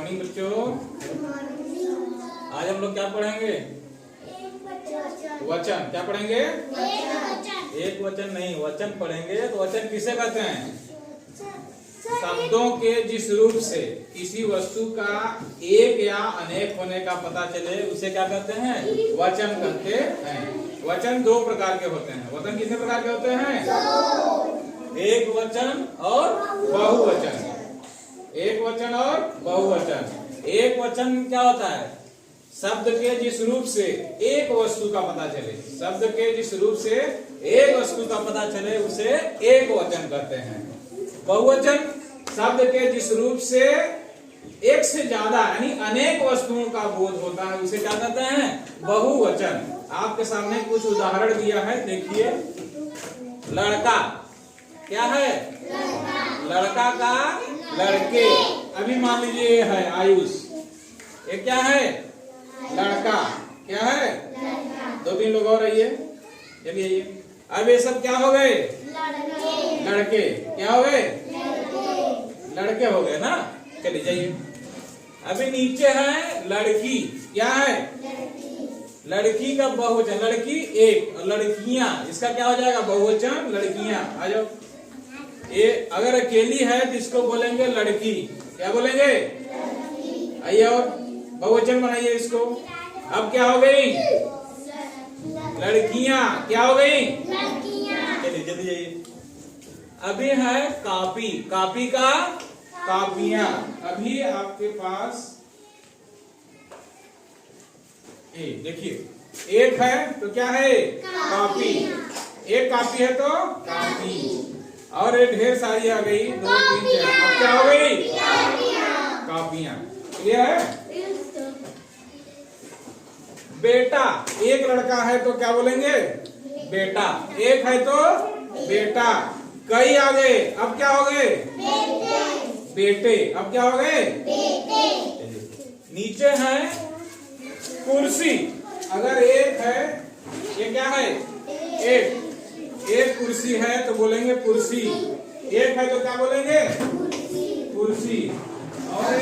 Morning बच्चों। आज हम लोग क्या पढ़ेंगे? वचन। क्या पढ़ेंगे? एक वचन नहीं, वचन पढ़ेंगे। तो वचन किसे कहते हैं? शब्दों के जिस रूप से किसी वस्तु का एक या अनेक होने का पता चले उसे क्या कहते हैं? वचन कहते हैं। वचन दो प्रकार के होते हैं। वचन कितने प्रकार के होते हैं? एक वचन और बहुवचन। एक वचन और बहुवचन। एक वचन क्या होता है? शब्द के जिस रूप से एक वस्तु का पता चले, शब्द के जिस रूप से एक वस्तु का पता चले उसे एक वचन कहते हैं। बहुवचन शब्द के जिस रूप से एक से ज्यादा यानी अनेक वस्तुओं का बोध होता है उसे क्या कहते हैं? बहुवचन। आपके सामने कुछ उदाहरण दिया है, देखिए। लड़का क्या है? लड़का का लड़के। अभी मान लीजिए ये है आयुष, ये क्या है? लड़का। क्या है? दो तीन लोग और आइए, चलिए आइए। अब ये सब क्या हो गए? लड़के। क्या हो गए? लड़के हो गए ना। चलिए जाइए। अभी नीचे है लड़की। क्या है? लड़की का बहुवचन। लड़की एक और लड़कियां, इसका क्या हो जाएगा? बहुवचन लड़कियां। आ जाओ। ये अगर अकेली है तो इसको बोलेंगे लड़की। क्या बोलेंगे? आइए और बहुवचन बनाइए इसको। अब क्या हो गई? लड़कियां। क्या हो गई? चलिए जल्दी जाइए। अभी है कॉपी। कॉपी का कॉपियां। अभी आपके पास देखिए, एक है तो क्या है? कॉपी। एक कॉपी है तो कॉपी। और एक ढेर सारी आ गई, दो तीन चार। अब क्या हो गई? कॉपियां। क्लियर है? बेटा। एक लड़का है तो क्या बोलेंगे? बेटा। एक है तो बेटा। कई आ गए, अब क्या हो गए? बेटे। अब क्या हो गए? नीचे है कुर्सी। अगर एक है, ये क्या है? एक कुर्सी है तो बोलेंगे कुर्सी। एक है तो क्या बोलेंगे? कुर्सी। और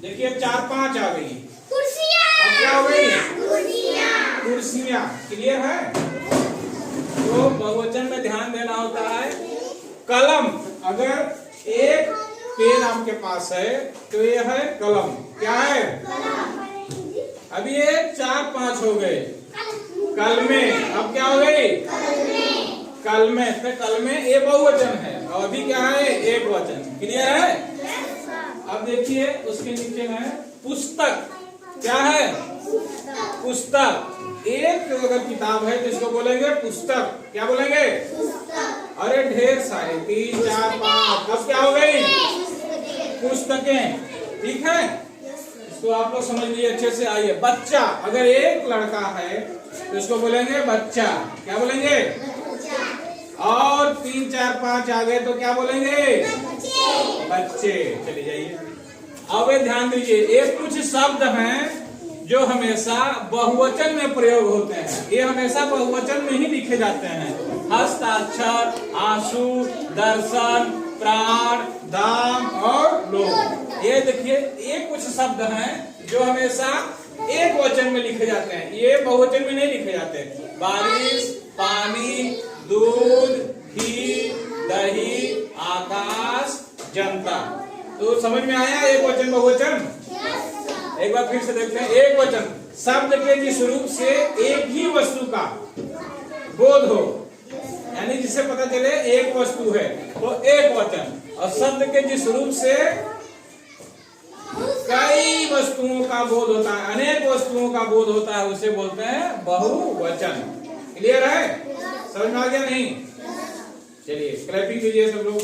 देखिए चार पांच आ गई, अब क्या हो गई? कुर्सियां। क्लियर है? तो बहुवचन में ध्यान देना होता है। कलम। अगर एक पेन आपके पास है तो ये है कलम। क्या है? अभी ये चार पांच हो गए, कलमे। अब क्या हो गई? कलमे। तो कलमे ये बहुवचन है और अभी क्या है? एक वचन। क्लियर है? अब देखिए उसके नीचे है पुस्तक। क्या है? पुस्तक। एक अगर किताब है तो इसको बोलेंगे पुस्तक। क्या बोलेंगे? अरे ढेर सारे, तीन चार पांच। अब क्या हो गई? पुस्तकें। ठीक है? इसको आप लोग समझ लीजिए अच्छे से। आइए, बच्चा। अगर एक लड़का है तो इसको बोलेंगे बच्चा। क्या बोलेंगे? और तीन चार पांच आ गए तो क्या बोलेंगे? बच्चे। चलिए जाइए। अब ध्यान दीजिए, एक कुछ शब्द हैं जो हमेशा बहुवचन में प्रयोग होते हैं। ये हमेशा बहुवचन में ही लिखे जाते हैं। हस्ताक्षर, आंसू, दर्शन, प्राण, दाम और लोग। ये देखिए, ये कुछ शब्द हैं जो हमेशा एक वचन में लिखे जाते हैं, ये बहुवचन में नहीं लिखे जाते। बारिश, पानी, दूध, घी, दही, आकाश, जनता। तो समझ में आया एक वचन बहुवचन? एक बार फिर से देखते हैं। एक वचन शब्द के जिस रूप से एक ही वस्तु का बोध हो, यानी जिसे पता चले एक वस्तु है तो एक वचन। और शब्द के जिस रूप से कई वस्तुओं का बोध होता है, अनेक वस्तुओं का बोध होता है, उसे बोलते हैं बहुवचन। क्लियर है? समझ में आ गया नहीं? चलिए क्लैपिंग कीजिए सब लोग।